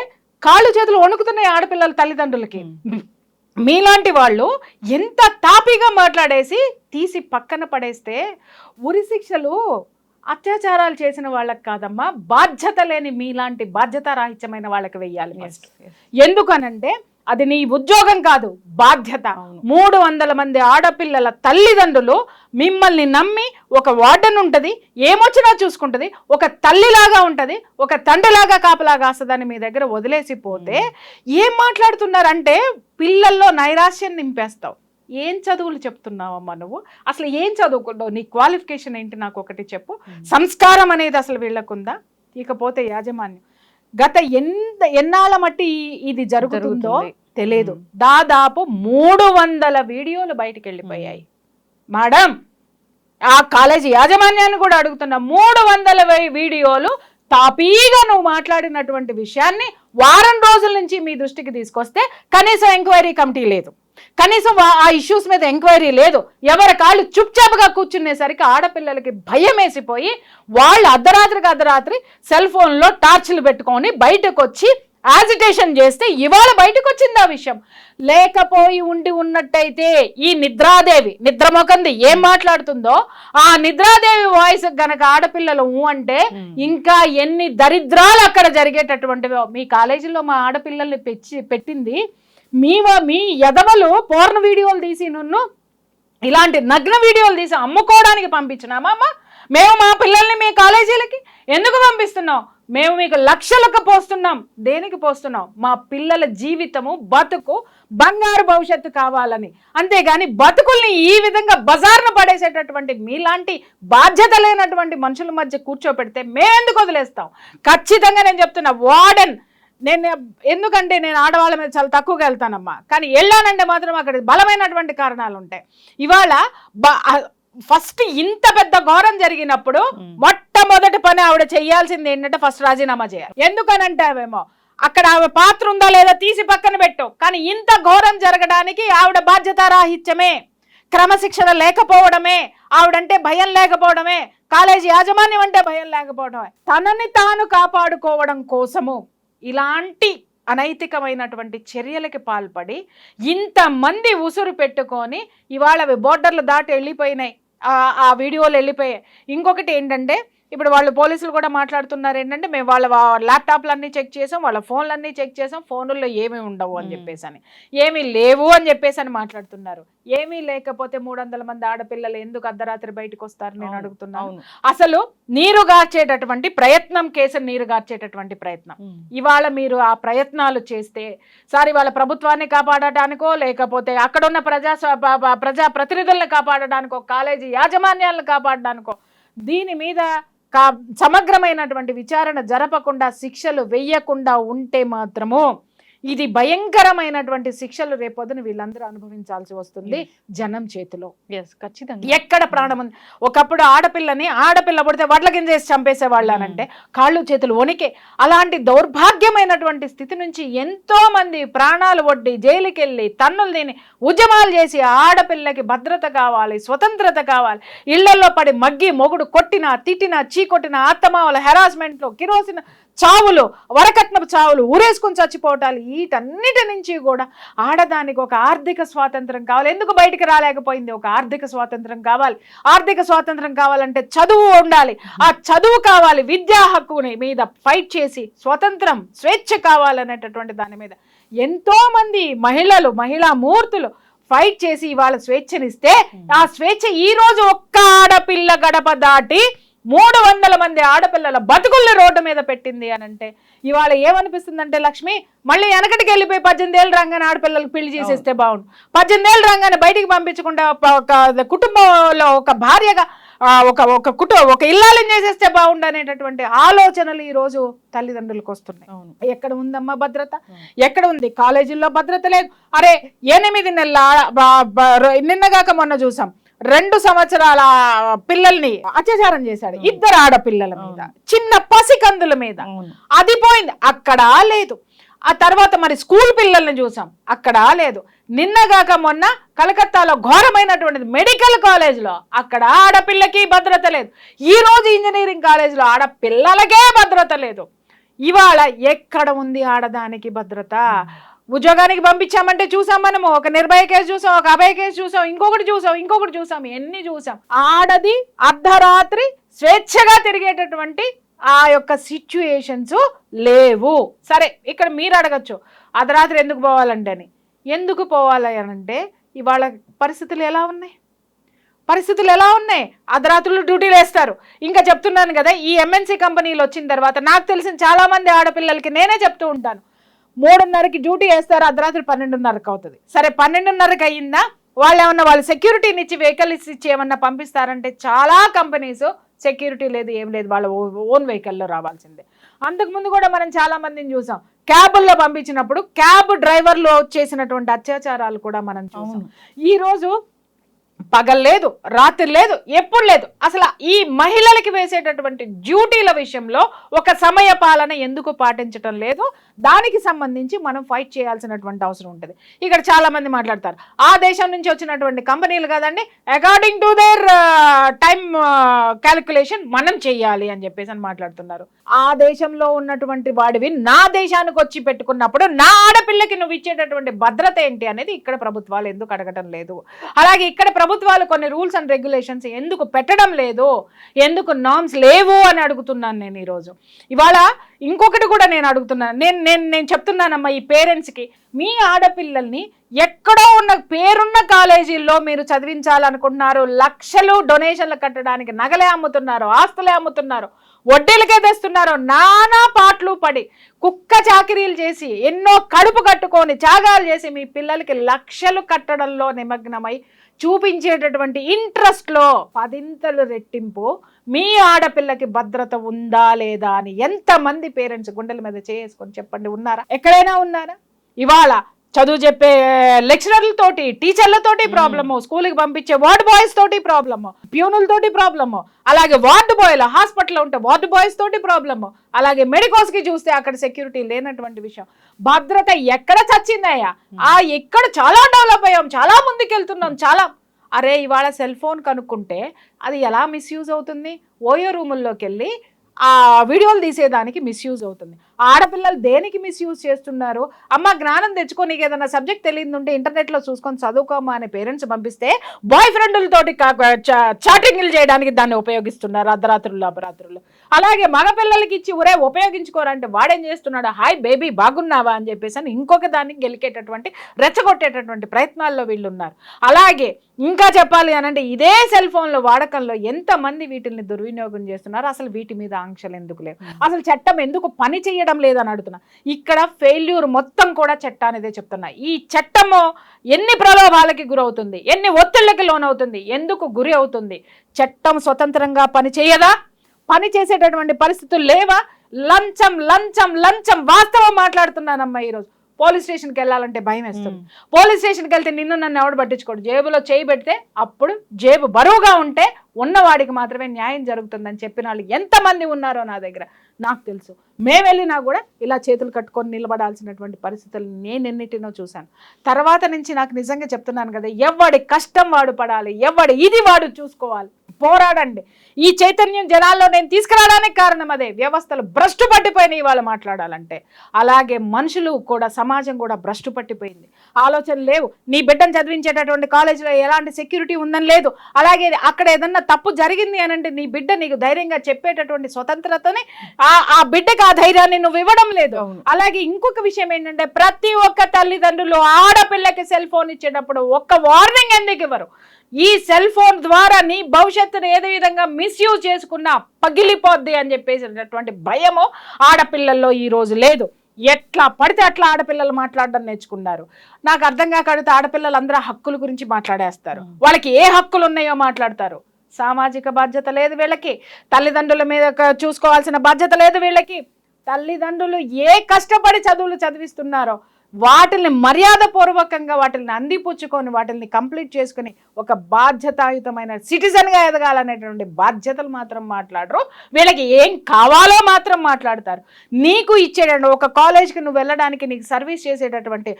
కాళ్ళు చేతులు వణుకుతున్నాయి ఆడపిల్లల తల్లిదండ్రులకి. మీలాంటి వాళ్ళు ఎంత తాపీగా మాట్లాడేసి తీసి పక్కన పడేస్తే, ఉరి శిక్షలు అత్యాచారాలు చేసిన వాళ్ళకి కాదమ్మా, బాధ్యత లేని మీలాంటి బాధ్యత రాహిత్యమైన వాళ్ళకి వెయ్యాలి ఫస్ట్. ఎందుకనంటే అది నీ ఉద్యోగం కాదు, బాధ్యత. 300 మంది ఆడపిల్లల తల్లిదండ్రులు మిమ్మల్ని నమ్మి, ఒక వార్డెన్ ఉంటుంది, ఏమొచ్చినా చూసుకుంటుంది, ఒక తల్లిలాగా ఉంటుంది, ఒక తండ్రిలాగా కాపలాగా వస్తుందని మీ దగ్గర వదిలేసిపోతే ఏం మాట్లాడుతున్నారంటే పిల్లల్లో నైరాశ్యం నింపేస్తావు. ఏం చదువులు చెప్తున్నావమ్మా నువ్వు? అసలు ఏం చదువుకుంటావు? నీ క్వాలిఫికేషన్ ఏంటి నాకు ఒకటి చెప్పు. సంస్కారం అనేది అసలు వీళ్ళకుందా? ఇకపోతే యాజమాన్యం, గత ఎన్నాళ్ళ మట్టి ఇది జరుగుతుందో తెలియదు, దాదాపు 300 వీడియోలు బయటికి వెళ్ళిపోయాయి మేడం. ఆ కాలేజీ యాజమాన్యాన్ని కూడా అడుగుతున్నా, 300 వీడియోలు తాపీగా నువ్వు మాట్లాడినటువంటి విషయాన్ని వారం రోజుల నుంచి మీ దృష్టికి తీసుకొస్తే కనీసం ఎంక్వైరీ కమిటీ లేదు, కనీసం ఆ ఇష్యూస్ మీద ఎంక్వైరీ లేదు. ఎవరి కాళ్ళు చుప్చాపుగా కూర్చునేసరికి ఆడపిల్లలకి భయం వేసిపోయి వాళ్ళు అర్ధరాత్రి సెల్ ఫోన్లో టార్చ్లు పెట్టుకొని బయటకు వచ్చి యాజిటేషన్ చేస్తే ఇవాళ బయటకు వచ్చింది ఆ విషయం. లేకపోయి ఉన్నట్టయితే ఈ నిద్రాదేవి, నిద్రమొకంది ఏం మాట్లాడుతుందో ఆ నిద్రాదేవి వాయిస్ గనక ఆడపిల్లలు అంటే ఇంకా ఎన్ని దరిద్రాలు అక్కడ జరిగేటటువంటివో. మీ కాలేజీలో మా ఆడపిల్లల్ని పెట్టింది మీ యదవలు పోర్న్ వీడియోలు తీసి నన్ను ఇలాంటి నగ్న వీడియోలు తీసి అమ్ముకోవడానికి పంపించినామా అమ్మ? మేము మా పిల్లల్ని మీ కాలేజీలకి ఎందుకు పంపిస్తున్నాం? మేము మీకు లక్షలకు పోస్తున్నాం. దేనికి పోస్తున్నాం? మా పిల్లల జీవితము, బతుకు, బంగారు భవిష్యత్తు కావాలని. అంతేగాని బతుకుల్ని ఈ విధంగా బజార్ను పడేసేటటువంటి మీలాంటి బాధ్యత లేనటువంటి మనుషుల మధ్య కూర్చోపెడితే మేమెందుకు వదిలేస్తాం? ఖచ్చితంగా నేను చెప్తున్నా, వార్డెన్ ఎందుకంటే నేను ఆడవాళ్ళ మీద చాలా తక్కువగా వెళ్తానమ్మా, కానీ వెళ్ళానంటే మాత్రం అక్కడ బలమైనటువంటి కారణాలు ఉంటాయి. ఇవాళ ఫస్ట్ ఇంత పెద్ద ఘోరం జరిగినప్పుడు మొట్టమొదటి పని ఆవిడ చేయాల్సింది ఏంటంటే ఫస్ట్ రాజీనామా చేయాలి. ఎందుకనంటావేమో అక్కడ ఆవిడ పాత్ర ఉందా లేదా తీసి పక్కన పెట్టు, కానీ ఇంత ఘోరం జరగడానికి ఆవిడ బాధ్యతారాహిత్యమే, క్రమశిక్షణ లేకపోవడమే, ఆవిడంటే భయం లేకపోవడమే, కాలేజీ యాజమాన్యం అంటే భయం లేకపోవడమే, తనని తాను కాపాడుకోవడం కోసము ఇలాంటి అనైతికమైనటువంటి చర్యలకి పాల్పడి ఇంతమంది ఉసురు పెట్టుకొని ఇవాళ అవి బోర్డర్లు దాటి వెళ్ళిపోయినాయి, ఆ వీడియోలు వెళ్ళిపోయాయి. ఇంకొకటి ఏంటంటే ఇప్పుడు వాళ్ళు పోలీసులు కూడా మాట్లాడుతున్నారు ఏంటంటే మేము వాళ్ళ ల్యాప్టాప్లన్నీ చెక్ చేసాం, వాళ్ళ ఫోన్లన్నీ చెక్ చేసాం, ఫోన్లలో ఏమీ ఉండవు అని చెప్పేసి అని, ఏమీ లేవు అని చెప్పేసి అని మాట్లాడుతున్నారు. ఏమీ లేకపోతే 300 మంది ఆడపిల్లలు ఎందుకు అర్ధరాత్రి బయటకు వస్తారు నేను అడుగుతున్నాను. అసలు నీరు గార్చేటటువంటి ప్రయత్నం, కేసును నీరు గార్చేటటువంటి ప్రయత్నం ఇవాళ మీరు ఆ ప్రయత్నాలు చేస్తే సారి వాళ్ళ ప్రభుత్వాన్ని కాపాడటానికో లేకపోతే అక్కడున్న ప్రజా ప్రతినిధులను కాపాడడానికో కాలేజీ యాజమాన్యాలను కాపాడడానికో దీని మీద సమగ్రమైనటువంటి విచారణ జరపకుండా శిక్షలు వెయ్యకుండా ఉంటే మాత్రము ఇది భయంకరమైనటువంటి శిక్షలు రేపొద్దున వీళ్ళందరూ అనుభవించాల్సి వస్తుంది జనం చేతిలో. ఖచ్చితంగా. ఎక్కడ ప్రాణం ఉంది. ఒకప్పుడు ఆడపిల్ల పుడితే వడ్ల కింద వేసి చంపేసేవాళ్ళు అనంటే కాళ్ళు చేతులు వణికే. అలాంటి దౌర్భాగ్యమైనటువంటి స్థితి నుంచి ఎంతో మంది ప్రాణాలు ఒడ్డి జైలుకి వెళ్ళి తన్నులు తిని ఉద్యమాలు చేసి ఆడపిల్లకి భద్రత కావాలి, స్వతంత్రత కావాలి, ఇళ్లలో పడి మగ్గి మొగుడు కొట్టినా తిట్టినా చీకొట్టిన అత్తమావల హెరాస్మెంట్లు, కిరోసిన చావులు, వరకట్నపు చావులు, ఊరేసుకుని చచ్చిపోవటాలు, వీటన్నిటి నుంచి కూడా ఆడదానికి ఒక ఆర్థిక స్వాతంత్రం కావాలి. ఎందుకు బయటికి రాలేకపోయింది? ఒక ఆర్థిక స్వాతంత్రం కావాలి. ఆర్థిక స్వాతంత్రం కావాలంటే చదువు ఉండాలి. ఆ చదువు కావాలి. విద్యా హక్కుని మీద ఫైట్ చేసి స్వతంత్రం, స్వేచ్ఛ కావాలనేటటువంటి దాని మీద ఎంతో మంది మహిళా మూర్తులు ఫైట్ చేసి ఇవాళ స్వేచ్ఛనిస్తే ఆ స్వేచ్ఛ ఈ రోజు ఒక్క ఆడపిల్ల గడప దాటి 300 మంది ఆడపిల్లల బతుకుల్ని రోడ్డు మీద పెట్టింది అని అంటే ఇవాళ ఏమనిపిస్తుందంటే, లక్ష్మి మళ్ళీ వెనకటికి వెళ్ళిపోయి 18 ఏళ్ళు రాగానే ఆడపిల్లలకు పెళ్లి చేసేస్తే బాగుండు, 18 ఏళ్ళు రాగానే బయటికి పంపించకుండా ఒక కుటుంబంలో ఒక భార్యగా ఒక ఇల్లాలని చేసేస్తే బాగుండు అనేటటువంటి ఆలోచనలు ఈ రోజు తల్లిదండ్రులకు వస్తున్నాయి. ఎక్కడ ఉందమ్మా భద్రత? ఎక్కడ ఉంది? కాలేజీల్లో భద్రత లేదు. అరే 8 నెలల నిన్నగాక మొన్న చూసాం 2 సంవత్సరాల పిల్లల్ని అత్యాచారం చేశాడు, 2 ఆడపిల్లల మీద, చిన్న పసికందుల మీద. అది పోయింది, అక్కడ లేదు. ఆ తర్వాత మరి స్కూల్ పిల్లల్ని చూసాం, అక్కడ లేదు. నిన్నగాక మొన్న కలకత్తాలో ఘోరమైనటువంటిది మెడికల్ కాలేజ్లో, అక్కడ ఆడపిల్లకి భద్రత లేదు. ఈ రోజు ఇంజనీరింగ్ కాలేజ్లో ఆడపిల్లలకే భద్రత లేదు. ఇవాళ ఎక్కడ ఉంది ఆడదానికి భద్రత? ఉద్యోగానికి పంపించామంటే చూసాం మనము, ఒక నిర్భయ కేసు చూసాం, ఒక అభయ కేసు చూసాం, ఇంకొకటి చూసాం, ఎన్ని చూసాం. ఆడది అర్ధరాత్రి స్వేచ్ఛగా తిరిగేటటువంటి ఆ యొక్క సిచ్యుయేషన్స్ లేవు. సరే, ఇక్కడ మీరు అడగచ్చు అర్ధరాత్రి ఎందుకు పోవాలంటే అని. ఎందుకు పోవాలి అనంటే ఇవాళ పరిస్థితులు ఎలా ఉన్నాయి? అర్ధరాత్రులు డ్యూటీలు వేస్తారు. ఇంకా చెప్తున్నాను కదా, ఈ ఎంఎన్సీ కంపెనీలు వచ్చిన తర్వాత నాకు తెలిసిన చాలా మంది ఆడపిల్లలకి నేనే చెప్తూ ఉంటాను, 3:30కి డ్యూటీ వేస్తారు, అర్ధరాత్రి 12:30కి అవుతుంది. సరే 12:30కి అయ్యిందా, వాళ్ళు ఏమన్నా వాళ్ళు సెక్యూరిటీని ఇచ్చి వెహికల్ ఇచ్చి ఏమన్నా పంపిస్తారంటే చాలా కంపెనీస్ సెక్యూరిటీ లేదు, ఏం లేదు, వాళ్ళ ఓన్ వెహికల్లో రావాల్సిందే. అంతకుముందు కూడా మనం చాలా మందిని చూసాం, క్యాబుల్లో పంపించినప్పుడు క్యాబ్ డ్రైవర్లు చేసినటువంటి అత్యాచారాలు కూడా మనం చూసాం. ఈరోజు పగలు లేదు, రాత్రి లేదు, ఎప్పుడు లేదు. అసలు ఈ మహిళలకి వేసేటటువంటి డ్యూటీల విషయంలో ఒక సమయ పాలన ఎందుకు పాటించడం లేదు? దానికి సంబంధించి మనం ఫైట్ చేయాల్సినటువంటి అవసరం ఉంటుంది. ఇక్కడ చాలా మంది మాట్లాడతారు, ఆ దేశం నుంచి వచ్చినటువంటి కంపెనీలు కదండి, according to their time calculation మనం చెయ్యాలి అని చెప్పేసి అని మాట్లాడుతున్నారు. ఆ దేశంలో ఉన్నటువంటి వాడివి నా దేశానికి వచ్చి పెట్టుకున్నప్పుడు నా ఆడపిల్లకి నువ్వు ఇచ్చేటటువంటి భద్రత ఏంటి అనేది ఇక్కడ ప్రభుత్వాలు ఎందుకు అడగటం లేదు? అలాగే ఇక్కడ ప్రభుత్వాలు కొన్ని రూల్స్ అండ్ రెగ్యులేషన్స్ ఎందుకు పెట్టడం లేదు? ఎందుకు నార్మ్స్ లేవు అని అడుగుతున్నాను నేను ఈరోజు. ఇవాళ ఇంకొకటి కూడా నేను అడుగుతున్నాను, నేను చెప్తున్నానమ్మా ఈ పేరెంట్స్కి, మీ ఆడపిల్లల్ని ఎక్కడో ఉన్న పేరున్న కాలేజీల్లో మీరు చదివించాలనుకుంటున్నారు, లక్షలు డొనేషన్లు కట్టడానికి నగలే అమ్ముతున్నారు, ఆస్తులే అమ్ముతున్నారు, వడ్డీలకే తెస్తున్నారు, నానా పాటలు పడి కుక్క చాకిరీలు చేసి ఎన్నో కడుపు కట్టుకొని త్యాగాలు చేసి మీ పిల్లలకి లక్షలు కట్టడంలో నిమగ్నమై చూపించేటటువంటి ఇంట్రెస్ట్లో 10 రెట్టింపు మీ ఆడపిల్లకి భద్రత ఉందా లేదా అని ఎంతమంది పేరెంట్స్ గుండెల మీద చేసుకొని చెప్పండి, ఉన్నారా? ఎక్కడైనా ఉన్నారా? ఇవాళ చదువు చెప్పే లెక్చరర్లతోటి, టీచర్లతోటి ప్రాబ్లము, స్కూల్కి పంపించే వార్డ్ బాయ్స్ తోటి ప్రాబ్లము, ప్యూనులతోటి ప్రాబ్లము, అలాగే వార్డ్ బాయ్లు హాస్పిటల్లో ఉంటే వార్డ్ బాయ్స్ తోటి ప్రాబ్లము, అలాగే మెడికోస్కి చూస్తే అక్కడ సెక్యూరిటీ లేనటువంటి విషయం. భద్రత ఎక్కడ చచ్చిందయ్యా? ఎక్కడ చాలా డెవలప్ అయ్యాం, చాలా ముందుకెళ్తున్నాం, చాలా. అరే ఇవాళ సెల్ ఫోన్ కనుక్కుంటే అది ఎలా మిస్యూజ్ అవుతుంది? ఓయో రూముల్లోకి వెళ్ళి ఆ వీడియోలు తీసేదానికి మిస్యూజ్ అవుతుంది. ఆడపిల్లలు దేనికి మిస్యూజ్ చేస్తున్నారు? అమ్మ జ్ఞానం తెచ్చుకో, నీకు ఏదైనా సబ్జెక్ట్ తెలియదు ఉంటే ఇంటర్నెట్లో చూసుకొని చదువుకోమా అనే పేరెంట్స్ పంపిస్తే బాయ్ ఫ్రెండ్లతోటి చాటింగ్లు చేయడానికి దాన్ని ఉపయోగిస్తున్నారు అర్ధరాత్రులు. అలాగే మగపిల్లలకి ఇచ్చి ఒరే ఉపయోగించుకోరంటే వాడేం చేస్తున్నాడు, హాయ్ బేబీ బాగున్నావా అని చెప్పేసి అని ఇంకొక దాన్ని గెలికేటటువంటి రెచ్చగొట్టేటటువంటి ప్రయత్నాల్లో వీళ్ళు ఉన్నారు. అలాగే ఇంకా చెప్పాలి అనంటే ఇదే సెల్ ఫోన్ల వాడకంలో ఎంతమంది వీటిని దుర్వినియోగం చేస్తున్నారు? అసలు వీటి మీద ఆంక్షలు ఎందుకు లేవు? అసలు చట్టం ఎందుకు పని చేయడం లేదని అడుగుతున్నా. ఇక్కడ ఫెయిల్యూర్ మొత్తం కూడా చట్టానిదే చెప్తున్నా. ఈ చట్టము ఎన్ని ప్రలోభాలకి గురవుతుంది, ఎన్ని ఒత్తిళ్ళకి లోనవుతుంది, ఎందుకు గురి అవుతుంది? చట్టం స్వతంత్రంగా పని చేయదా? పని చేసేటటువంటి పరిస్థితులు లేవా? లంచం లంచం లంచం. వాస్తవం మాట్లాడుతున్నానమ్మా ఈరోజు. పోలీస్ స్టేషన్కి వెళ్ళాలంటే భయం వేస్తుంది. పోలీస్ స్టేషన్కి వెళ్తే నిన్ను నన్ను ఎవడు పట్టించుకోడు. జేబులో చేయి పెడితే అప్పుడు జేబు బరువుగా ఉంటే ఉన్నవాడికి మాత్రమే న్యాయం జరుగుతుందని చెప్పిన వాళ్ళు ఎంతమంది ఉన్నారో నా దగ్గర నాకు తెలుసు. మేము వెళ్ళినా కూడా ఇలా చేతులు కట్టుకొని నిలబడాల్సినటువంటి పరిస్థితులు నేను ఎన్నిటినో చూశాను. తర్వాత నుంచి నాకు నిజంగా చెప్తున్నాను కదా, ఎవడి కష్టం వాడు పడాలి, ఎవడి ఇది వాడు చూసుకోవాలి, పోరాడండి. ఈ చైతన్యం జనాల్లో నేను తీసుకురావడానికి కారణం అదే. వ్యవస్థలు భ్రష్టు పట్టిపోయినాయి వాళ్ళు మాట్లాడాలంటే. అలాగే మనుషులు కూడా, సమాజం కూడా భ్రష్టు పట్టిపోయింది. ఆలోచన లేవు. నీ బిడ్డను చదివించేటటువంటి కాలేజీలో ఎలాంటి సెక్యూరిటీ ఉందని లేదు. అలాగే అక్కడ ఏదన్నా తప్పు జరిగింది అని అంటే నీ బిడ్డ నీకు ధైర్యంగా చెప్పేటటువంటి స్వతంత్రతని ఆ బిడ్డకి ఆ ధైర్యాన్ని నువ్వు ఇవ్వడం లేదు. అలాగే ఇంకొక విషయం ఏంటంటే, ప్రతి ఒక్క తల్లిదండ్రులు ఆడపిల్లకి సెల్ ఫోన్ ఇచ్చేటప్పుడు ఒక్క వార్నింగ్ ఎందుకు ఇవ్వరు? ఈ సెల్ ఫోన్ ద్వారా నీ భవిష్యత్తును ఏదో విధంగా మిస్యూజ్ చేసుకున్నా పగిలిపోద్ది అని చెప్పేసినటువంటి భయము ఆడపిల్లల్లో ఈ రోజు లేదు. ఎట్లా పడితే అట్లా ఆడపిల్లలు మాట్లాడడం నేర్చుకున్నారు. నాకు అర్థం కాక అడిగితే ఆడపిల్లలు అందరూ హక్కుల గురించి మాట్లాడేస్తారు. వాళ్ళకి ఏ హక్కులు ఉన్నాయో మాట్లాడతారు. సామాజిక బాధ్యత లేదు వీళ్ళకి. తల్లిదండ్రుల మీద చూసుకోవాల్సిన బాధ్యత లేదు వీళ్ళకి. తల్లిదండ్రులు ఏ కష్టపడి చదువులు చదివిస్తున్నారో వాటిని మర్యాదపూర్వకంగా వాటిని అందిపుచ్చుకొని వాటిని కంప్లీట్ చేసుకుని ఒక బాధ్యతాయుతమైన సిటిజన్గా ఎదగాలనేటువంటి బాధ్యతలు మాత్రం మాట్లాడరు. వీళ్ళకి ఏం కావాలో మాత్రం మాట్లాడతారు. నీకు ఇచ్చేటండి ఒక కాలేజ్కి నువ్వు వెళ్ళడానికి నీకు సర్వీస్ చేసేటటువంటి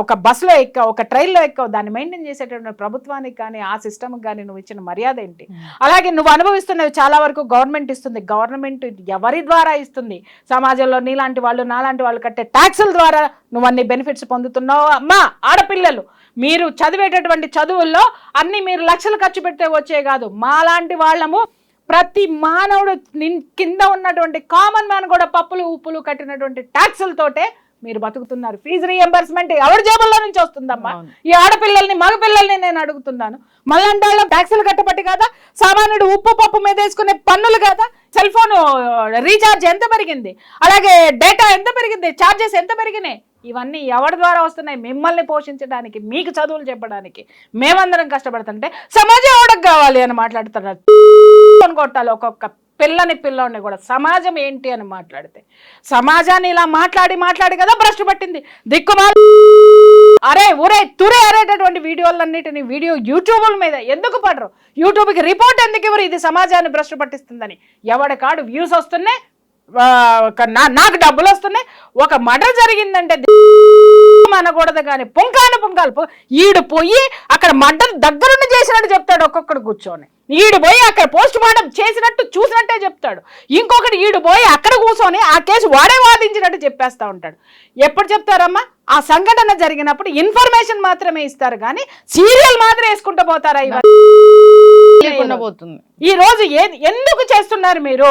ఒక బస్సులో ఎక్కావు, ఒక ట్రైన్లో ఎక్కావు, దాన్ని మెయింటైన్ చేసేటటువంటి ప్రభుత్వానికి కానీ ఆ సిస్టమ్కి కానీ నువ్వు ఇచ్చిన మర్యాద ఏంటి? అలాగే నువ్వు అనుభవిస్తున్నవి చాలా వరకు గవర్నమెంట్ ఇస్తుంది. గవర్నమెంట్ ఎవరి ద్వారా ఇస్తుంది? సమాజంలో నీలాంటి వాళ్ళు నాలాంటి వాళ్ళు కట్టే ట్యాక్సుల ద్వారా నువ్వు అన్ని బెనిఫిట్స్ పొందుతున్నావు. అమ్మా ఆడపిల్లలు, మీరు చదివేటటువంటి చదువుల్లో అన్ని మీరు లక్షలు ఖర్చు పెడితే వచ్చే కాదు. మాలాంటి వాళ్ళము ప్రతి మానవుడు కింద ఉన్నటువంటి కామన్ మ్యాన్ కూడా పప్పులు ఉప్పులు కట్టినటువంటి ట్యాక్సులతోటే మీరు బతుకుతున్నారు. ఫీజు రీఎంబర్స్మెంట్ ఎవరి జేబుల్లో నుంచి వస్తుందమ్మా? ఈ ఆడపిల్లల్ని మగపిల్లల్ని నేను అడుగుతున్నాను. మళ్ళంటే ట్యాక్సులు కట్టబట్టి కాదా? సామాన్యుడు ఉప్పు పప్పు మీద వేసుకునే పన్నులు కాదా? సెల్ ఫోన్ రీఛార్జ్ ఎంత పెరిగింది? అలాగే డేటా ఎంత పెరిగింది? ఛార్జెస్ ఎంత పెరిగినాయి? ఇవన్నీ ఎవరి ద్వారా వస్తున్నాయి? మిమ్మల్ని పోషించడానికి, మీకు చదువులు చెప్పడానికి మేమందరం కష్టపడుతుంటే సమాజం ఎవరికి కావాలి అని మాట్లాడుతున్నారు. కొట్టాలి ఒక్కొక్క పిల్లోని కూడా. సమాజం ఏంటి అని మాట్లాడితే సమాజాన్ని ఇలా మాట్లాడి కదా భ్రష్టు పట్టింది. దిక్కుమాలి అరే ఊరే తురే అరేటటువంటి వీడియోలన్నిటిని యూట్యూబ్ల మీద ఎందుకు పడరు? యూట్యూబ్కి రిపోర్ట్ ఎందుకు ఇవ్వరు? ఇది సమాజాన్ని భ్రష్టు పట్టిస్తుందని. ఎవడికాడు వ్యూస్ వస్తున్నాయి, నాకు డబ్బులు వస్తున్నాయి. ఒక మర్డర్ జరిగిందంటే అనకూడదు కానీ పుంకాలు ఈడు పోయి అక్కడ మర్డర్ దగ్గరుండి చేసినట్టు చెప్తాడు. ఒక్కొక్కడు కూర్చొని ఈడు పోయి అక్కడ పోస్ట్ మార్టం చేసినట్టు చూసినట్టే చెప్తాడు. ఇంకొకటి ఈడు పోయి అక్కడ కూర్చొని ఆ కేసు వాడే వాదించినట్టు చెప్పేస్తా ఉంటాడు. ఎప్పుడు చెప్తారమ్మా? ఆ సంఘటన జరిగినప్పుడు ఇన్ఫర్మేషన్ మాత్రమే ఇస్తారు కానీ సీరియల్ మాత్రం వేసుకుంటూ పోతారా? పోతుంది. ఈ రోజు ఎందుకు చేస్తున్నారు మీరు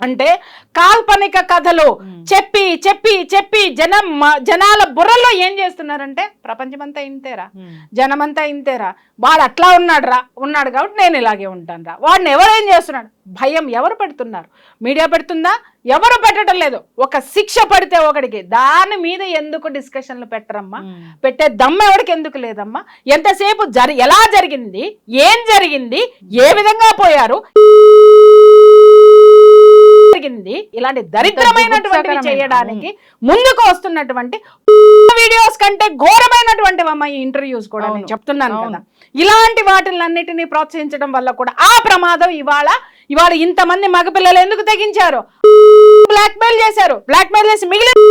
అంటే కాల్పనిక కథలు చెప్పి చెప్పి చెప్పి జనాల బుర్రలో ఏం చేస్తున్నారంటే ప్రపంచమంతా ఇంతేరా, జనమంతా ఇంతేరా, వాడు అట్లా ఉన్నాడు కాబట్టి నేను ఇలాగే ఉంటాను రా. వాడిని ఎవరేం చేస్తున్నాడు? భయం ఎవరు పెడుతున్నారు? మీడియా పెడుతుందా? ఎవరు పెట్టడం లేదు. ఒక శిక్ష పడితే ఒకడికి దాని మీద ఎందుకు డిస్కషన్లు పెట్టరమ్మా? పెట్టే దమ్ము ఎవరికి ఎందుకు లేదమ్మా? ఎంతసేపు ఎలా జరిగింది, ఏం జరిగింది, ఏ విధంగా పోయారు, ఇలాంటి దరిద్రమైనటువంటి చేయడానికి ముందుకు వస్తున్నటువంటి వీడియోస్ కంటే ఘోరమైనటువంటి ఈ ఇంటర్వ్యూస్ కూడా నేను చెప్తున్నాను కదా. ఇలాంటి వాటిలన్నిటినీ ప్రోత్సహించడం వల్ల కూడా ఆ ప్రమాదం ఇవాళ ఇంతమంది మగపిల్లలు ఎందుకు తెగించారు? బ్లాక్మెయిల్ చేశారు. బ్లాక్మెయిల్ చేసి మిగిలిన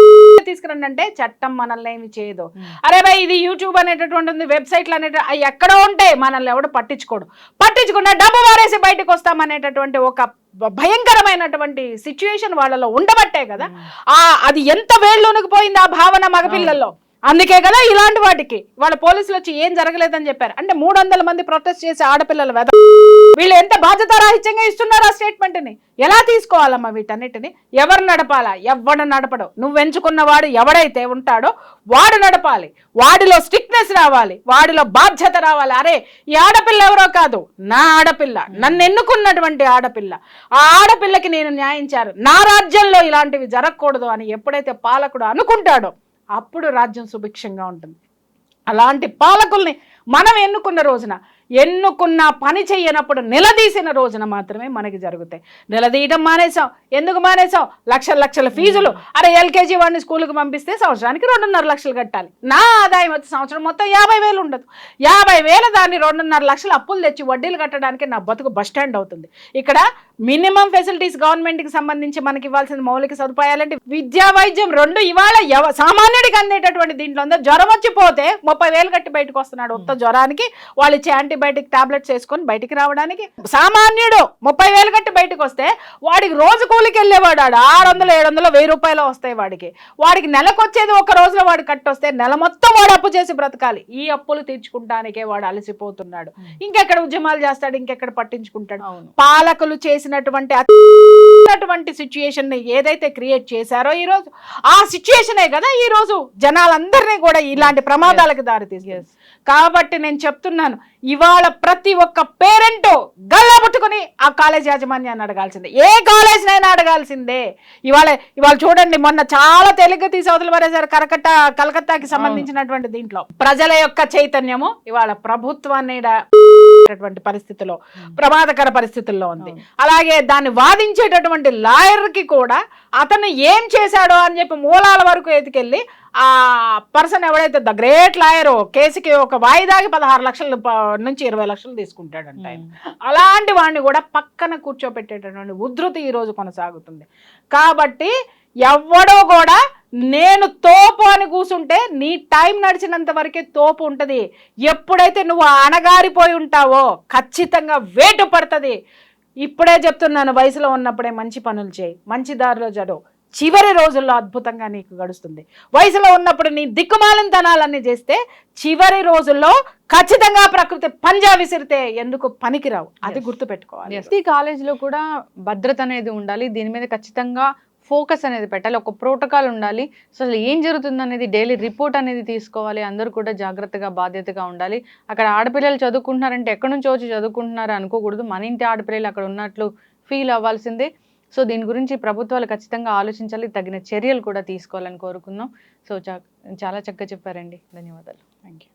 తీసుకురండి అంటే చట్టం మనల్ని ఏమి చేయదు. అరే భయ్ ఇది యూట్యూబ్ అనేటటువంటి వెబ్సైట్లు అవి ఎక్కడో ఉంటాయి, మనల్ని ఎవడు పట్టించుకున్నా డబ్బు మారేసి బయటకు వస్తామనేటటువంటి ఒక భయంకరమైనటువంటి సిచ్యువేషన్ వాళ్ళలో ఉండబట్టే కదా అది ఎంత వేళ్ళలోనికి పోయింది ఆ భావన మగపిల్లల్లో. అందుకే కదా ఇలాంటి వాటికి వాళ్ళ పోలీసులు వచ్చి ఏం జరగలేదని చెప్పారు. అంటే 300 మంది ప్రొటెస్ట్ చేసి ఆడపిల్లలు వీళ్ళు ఎంత బాధ్యతారాహిత్యంగా ఇస్తున్నారు ఆ స్టేట్మెంట్ ని. ఎలా తీసుకోవాలమ్మా వీటన్నిటిని? ఎవరు నడపాలా? ఎవడు నడపడు. నువ్వు ఎంచుకున్న వాడు ఎవడైతే ఉంటాడో వాడు నడపాలి. వాడిలో స్ట్రిక్ట్నెస్ రావాలి, వాడిలో బాధ్యత రావాలి. అరే ఈ ఆడపిల్ల ఎవరో కాదు, నా ఆడపిల్ల, నన్ను ఎన్నుకున్నటువంటి ఆడపిల్ల, ఆ ఆడపిల్లకి నేను న్యాయం చేయాలి, నా రాజ్యంలో ఇలాంటివి జరగకూడదు అని ఎప్పుడైతే పాలకుడు అనుకుంటాడో అప్పుడు రాజ్యం సుభిక్షంగా ఉంటుంది. అలాంటి పాలకుల్ని మనం ఎన్నుకున్న రోజున ఎన్నుకున్న పని చెయ్యనప్పుడు నిలదీసిన రోజున మాత్రమే మనకి జరుగుతాయి. నిలదీయడం మానేసాం. ఎందుకు మానేసాం? లక్షల ఫీజులు. అరే ఎల్కేజీ వాడిని స్కూల్కి పంపిస్తే సంవత్సరానికి 2.5 లక్షలు కట్టాలి. నా ఆదాయం వచ్చి సంవత్సరం మొత్తం 50,000 ఉండదు. 50,000 దాన్ని 2.5 లక్షలు అప్పులు తెచ్చి వడ్డీలు కట్టడానికి నా బతుకు బస్ స్టాండ్ అవుతుంది. ఇక్కడ మినిమం ఫెసిలిటీస్ గవర్నమెంట్కి సంబంధించి మనకి ఇవ్వాల్సిన మౌలిక సదుపాయాలంటే విద్యా వైద్యం 2 ఇవాళ సామాన్యుడికి అందేటటువంటి దీంట్లో ఉందో. జ్వరం వచ్చిపోతే 30,000 కట్టి బయటకు వస్తున్నాడు. ఉత్త జ్వరానికి వాళ్ళు ఇచ్చే యాంటీబయాటిక్ టాబ్లెట్స్ వేసుకొని బయటికి రావడానికి. సామాన్యుడు 30,000 కట్టి బయటకు వస్తే వాడికి రోజు కూలికి వెళ్ళేవాడు 600, 700, 1000 రూపాయలు వస్తాయి వాడికి నెలకు వచ్చేది ఒక రోజులో వాడు కట్టొస్తే నెల మొత్తం వాడు అప్పు చేసి బ్రతకాలి. ఈ అప్పులు తీర్చుకుంటానికే వాడు అలసిపోతున్నాడు. ఇంకెక్కడ ఉద్యమాలు చేస్తాడు, ఇంకెక్కడ పట్టించుకుంటాడు. పాలకులు చేసినటువంటి సిచ్యుయేషన్ ని ఏదైతే క్రియేట్ చేశారో ఈ రోజు, ఆ సిచ్యుయేషనే కదా ఈ రోజు జనాలందరినీ కూడా ఇలాంటి ప్రమాదాలకు దారితీస్తుంది. కాబట్టి నేను చెప్తున్నాను, ఇవాళ ప్రతి ఒక్క పేరెంట్ గల్లా పట్టుకుని ఆ కాలేజ్ యాజమాన్యాన్ని అడగాల్సిందే. ఏ కాలేజ్ నైనా అడగాల్సిందే. ఇవాళ చూడండి, మొన్న చాలా తెలుగు తీసి అవతల పడేశారు కలకత్తాకి సంబంధించినటువంటి దీంట్లో. ప్రజల యొక్క చైతన్యము ఇవాళ ప్రభుత్వాన్ని పరిస్థితిలో, ప్రమాదకర పరిస్థితుల్లో ఉంది. అలాగే దాన్ని వాదించేటటువంటి లాయర్ కి కూడా అతను ఏం చేశాడో అని చెప్పి మూలాల వరకు ఎత్తుకెళ్ళి ఆ పర్సన్ ఎవడైతే ద గ్రేట్ లాయర్ కేసుకి ఒక వాయిదాకి 16 లక్షల నుంచి 20 లక్షలు తీసుకుంటాడంట. అలాంటి వాడిని కూడా పక్కన కూర్చోబెట్టేటటువంటి ఉధృతి ఈ రోజు కొనసాగుతుంది. కాబట్టి ఎవడో కూడా నేను తోపు అని కూర్చుంటే నీ టైం నడిచినంత వరకే తోపు ఉంటుంది. ఎప్పుడైతే నువ్వు అణగారిపోయి ఉంటావో ఖచ్చితంగా వేటు పడుతుంది. ఇప్పుడే చెప్తున్నాను, వయసులో ఉన్నప్పుడే మంచి పనులు చేయి, మంచి దారిలో చదువు, చివరి రోజుల్లో అద్భుతంగా నీకు గడుస్తుంది. వయసులో ఉన్నప్పుడు నీ దిక్కుమాలినతనాలన్నీ చేస్తే చివరి రోజుల్లో ఖచ్చితంగా ప్రకృతి పంజా విసిరితే ఎందుకు పనికిరావు. అది గుర్తుపెట్టుకోవాలి. ప్రతి కాలేజీలో కూడా భద్రత అనేది ఉండాలి. దీని మీద ఖచ్చితంగా ఫోకస్ అనేది పెట్టాలి. ఒక ప్రోటోకాల్ ఉండాలి. అసలు ఏం జరుగుతుంది అనేది డైలీ రిపోర్ట్ అనేది తీసుకోవాలి. అందరూ కూడా జాగ్రత్తగా బాధ్యతగా ఉండాలి. అక్కడ ఆడపిల్లలు చదువుకుంటున్నారంటే ఎక్కడి నుంచో వచ్చి చదువుకుంటున్నారు అనుకోకూడదు. మన ఇంటి ఆడపిల్లలు అక్కడ ఉన్నట్లు ఫీల్ అవ్వాల్సిందే. సో దీని గురించి ప్రభుత్వాలు ఖచ్చితంగా ఆలోచించాలి, తగిన చర్యలు కూడా తీసుకోవాలని కోరుకుందాం. సో చాలా చక్కగా చెప్పారండి. ధన్యవాదాలు. Thank you.